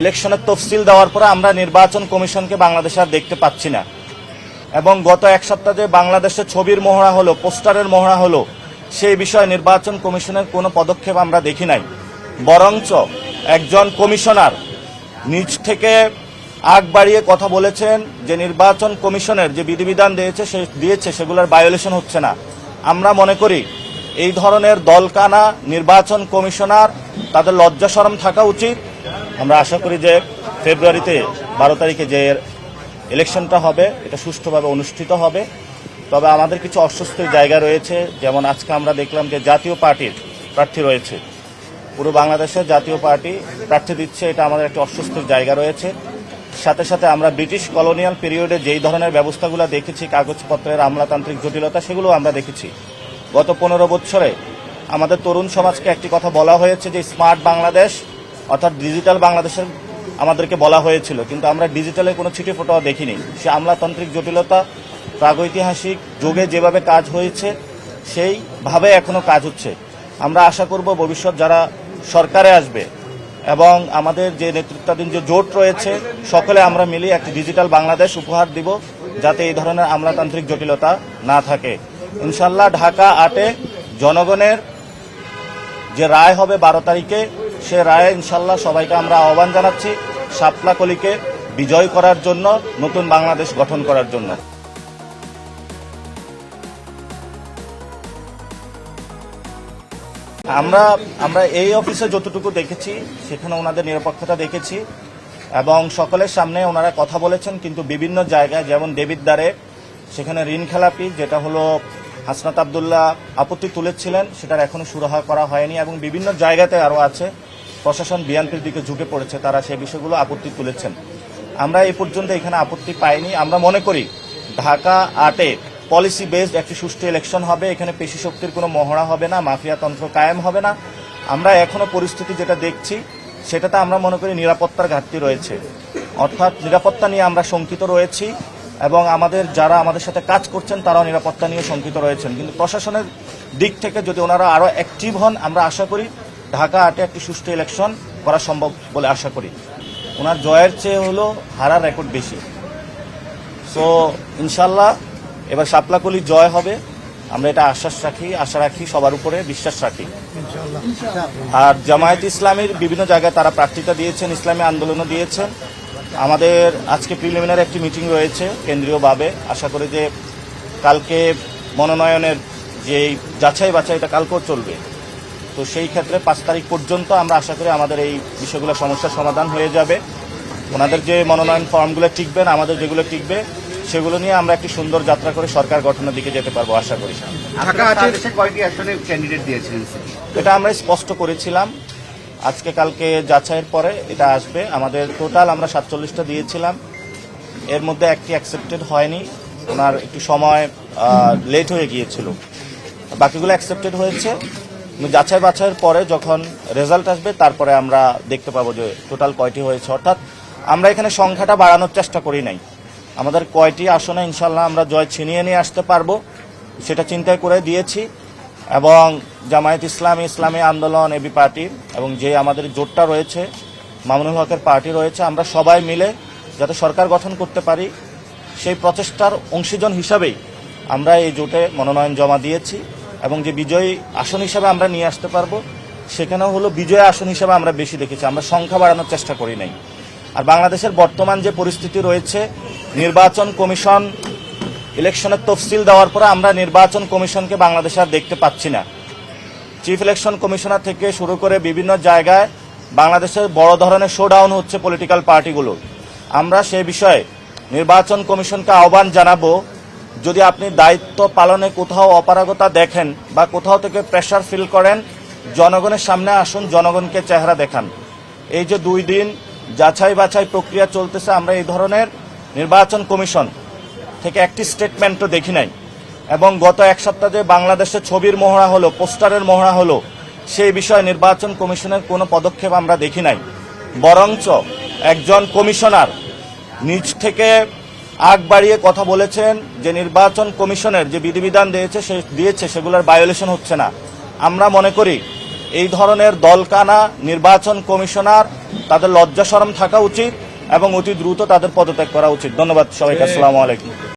ইলেকশনের তফসিল দেওয়ার পরে আমরা নির্বাচন কমিশনকে বাংলাদেশে আর দেখতে পাচ্ছি না এবং গত এক সপ্তাহে বাংলাদেশে ছবির মহড়া হলো, পোস্টারের মহড়া হলো, সেই বিষয়ে নির্বাচন কমিশনের কোনো পদক্ষেপ আমরা দেখি নাই। বরঞ্চ একজন কমিশনার নিজ থেকে আগ বাড়িয়ে কথা বলেছেন যে নির্বাচন কমিশনের যে বিধিবিধান দিয়েছে সেগুলোর ভায়োলেশন হচ্ছে না। আমরা মনে করি এই ধরনের দলকানা নির্বাচন কমিশনার তাদের লজ্জা শরম থাকা উচিত। আমরা আশা করি যে ফেব্রুয়ারিতে 12 তারিখে যে ইলেকশনটা হবে এটা সুষ্ঠুভাবে অনুষ্ঠিত হবে। তবে আমাদের কিছু অস্বস্তির জায়গা রয়েছে, যেমন আজকে আমরা দেখলাম যে জাতীয় পার্টির প্রার্থী রয়েছে, পুরো বাংলাদেশের জাতীয় পার্টি প্রার্থী দিচ্ছে, এটা আমাদের একটা অস্বস্তির জায়গা রয়েছে। সাথে সাথে আমরা ব্রিটিশ কলোনিয়াল পিরিয়ডে যেই ধরনের ব্যবস্থাগুলো দেখেছি, কাগজপত্রের আমলাতান্ত্রিক জটিলতা, সেগুলো আমরা দেখেছি। গত 15 বছরে আমাদের তরুণ সমাজকে একটি কথা বলা হয়েছে যে স্মার্ট বাংলাদেশ অর্থাৎ ডিজিটাল বাংলাদেশের আমাদেরকে বলা হয়েছিল, কিন্তু আমরা ডিজিটালে কোনো ছিটে ফোটাও দেখিনি। সে আমলাতান্ত্রিক জটিলতা প্রাগৈতিহাসিক যুগে যেভাবে কাজ হয়েছে সেইভাবে এখনো কাজ হচ্ছে। আমরা আশা করব ভবিষ্যৎ যারা সরকারে আসবে এবং আমাদের যে নেতৃত্বাধীন যে জোট রয়েছে সকলে আমরা মিলে একটি ডিজিটাল বাংলাদেশ উপহার দিব, যাতে এই ধরনের আমলাতান্ত্রিক জটিলতা না থাকে। ইনশাল্লাহ ঢাকা 8-এ জনগণের যে রায় হবে 12 তারিখে, সে রায়ে ইনশাল্লাহ সবাইকে আমরা আহ্বান জানাচ্ছি শাপলা কলিকে বিজয় করার জন্য, নতুন বাংলাদেশ গঠন করার জন্য। আমরা এই অফিসে যতটুকু দেখেছি সেখানে ওনাদের নিরপেক্ষতা দেখেছি এবং সকলের সামনে ওনারা কথা বলেছেন, কিন্তু বিভিন্ন জায়গায় যেমন দেবিদ্বারে সেখানে ঋণ খেলাপি যেটা হলো হাসনাত আব্দুল্লাহ আপত্তি তুলেছিলেন, সেটার এখনো সুরাহা করা হয়নি এবং বিভিন্ন জায়গাতে আরও আছে প্রশাসন বিএনপির দিকে ঝুঁকে পড়েছে, তারা সেই বিষয়গুলো আপত্তি তুলেছেন। আমরা এই পর্যন্ত এখানে আপত্তি পাইনি। আমরা মনে করি ঢাকা 8-এ পলিসি বেসড একটি সুষ্ঠু ইলেকশন হবে, এখানে পেশি শক্তির কোনো মহড়া হবে না, মাফিয়াতন্ত্র কায়েম হবে না। আমরা এখনো পরিস্থিতি যেটা দেখছি সেটাতে আমরা মনে করি নিরাপত্তার ঘাটতি রয়েছে, অর্থাৎ নিরাপত্তা নিয়ে আমরা শঙ্কিত রয়েছি এবং আমাদের যারা আমাদের সাথে কাজ করছেন তারাও নিরাপত্তা নিয়ে শঙ্কিত রয়েছেন। কিন্তু প্রশাসনের দিক থেকে যদি ওনারা আরও অ্যাক্টিভ হন, আমরা আশা করি ঢাকা 8-এ একটি সুষ্ঠু ইলেকশন করা সম্ভব বলে আশা করি। ওনার জয়ের চেয়ে হলো হারার রেকর্ড বেশি। সো ইনশাল্লাহ এবার শাপলাকলি জয় হবে, আমরা এটা আশা রাখি সবার উপরে বিশ্বাস রাখি। আর জামায়াত ইসলামীর বিভিন্ন জায়গায় তারা প্রার্থিতা দিয়েছেন, ইসলামী আন্দোলনও দিয়েছেন। আমাদের আজকে প্রিলিমিনারি একটি মিটিং রয়েছে কেন্দ্রীয়ভাবে, আশা করি যে কালকে মনোনয়নের যে যাচাই বাছাইটা কালকেও চলবে, তো সেই ক্ষেত্রে 5 তারিখ পর্যন্ত আমরা আশা করি আমাদের এই বিষয়গুলো সমস্যার সমাধান হয়ে যাবে। ওনাদের যে মনোনয়ন ফর্মগুলো টিকবে না, আমাদের যেগুলো টিকবে সেগুলো নিয়ে আমরা একটি সুন্দর যাত্রা করে সরকার গঠনের দিকে যেতে পারবো আশা করি। এটা আমরা স্পষ্ট করেছিলাম, আজকে কালকে যাচাইয়ের পরে এটা আসবে। আমাদের টোটাল আমরা 47টা দিয়েছিলাম, এর মধ্যে একটি অ্যাকসেপ্টেড হয়নি, ওনার একটু সময় লেট হয়ে গিয়েছিল, বাকিগুলো অ্যাকসেপ্টেড হয়েছে। যাচাই বাছাইয়ের পরে যখন রেজাল্ট আসবে তারপরে আমরা দেখতে পাবো যে টোটাল কয়টি হয়েছে। অর্থাৎ আমরা এখানে সংখ্যাটা বাড়ানোর চেষ্টা করি নাই, আমাদের কয়টি আসনে ইনশাল্লাহ আমরা জয় ছিনিয়ে নিয়ে আসতে পারবো সেটা চিন্তায় করে দিয়েছি। এবং জামায়াত ইসলামী আন্দোলন, এবি পার্টি এবং যে আমাদের জোটটা রয়েছে, মামুনুল হকের পার্টি রয়েছে, আমরা সবাই মিলে যাতে সরকার গঠন করতে পারি সেই প্রচেষ্টার অংশীজন হিসাবেই আমরা এই জোটে মনোনয়ন জমা দিয়েছি এবং যে বিজয়ী আসন হিসাবে আমরা নিয়ে আসতে পারবো সেখানেও হলো বিজয়ী আসন হিসাবে আমরা বেশি দেখেছি, আমরা সংখ্যা বাড়ানোর চেষ্টা করি নাই। আর বাংলাদেশের বর্তমান যে পরিস্থিতি রয়েছে, নির্বাচন কমিশন ইলেকশনের তফসিল দেওয়ার পরে আমরা নির্বাচন কমিশনকে বাংলাদেশে আর দেখতে পাচ্ছি না। চিফ ইলেকশন কমিশনার থেকে শুরু করে বিভিন্ন জায়গায় বাংলাদেশের বড় ধরনের শোডাউন হচ্ছে পলিটিক্যাল পার্টিগুলো। আমরা সেই বিষয়ে নির্বাচন কমিশনকে আহ্বান জানাবো, যদি আপনি দায়িত্ব পালনে কোথাও অপারগতা দেখেন বা কোথাও থেকে প্রেশার ফিল করেন, জনগণের সামনে আসুন, জনগণকে চেহারা দেখান। এই যে 2 দিন যাচাই বাছাই প্রক্রিয়া চলতেছে, আমরা এই ধরনের নির্বাচন কমিশন থেকে একটি স্টেটমেন্টও দেখি নাই এবং গত এক সপ্তাহে বাংলাদেশে ছবির মহড়া হলো, পোস্টারের মহড়া হলো, সেই বিষয়ে নির্বাচন কমিশনের কোনো পদক্ষেপ আমরা দেখি নাই। বরঞ্চ একজন কমিশনার নিজ থেকে আগ বাড়িয়ে কথা বলেছেন যে নির্বাচন কমিশনের যে বিধিবিধান দিয়েছে সেগুলোর ভায়োলেশন হচ্ছে না। আমরা মনে করি এই ধরনের দলকানা নির্বাচন কমিশনার তাদের লজ্জা শরম থাকা উচিত এবং অতি দ্রুত তাদের পদত্যাগ করা উচিত। ধন্যবাদ সবাইকে। আসসালামু আলাইকুম।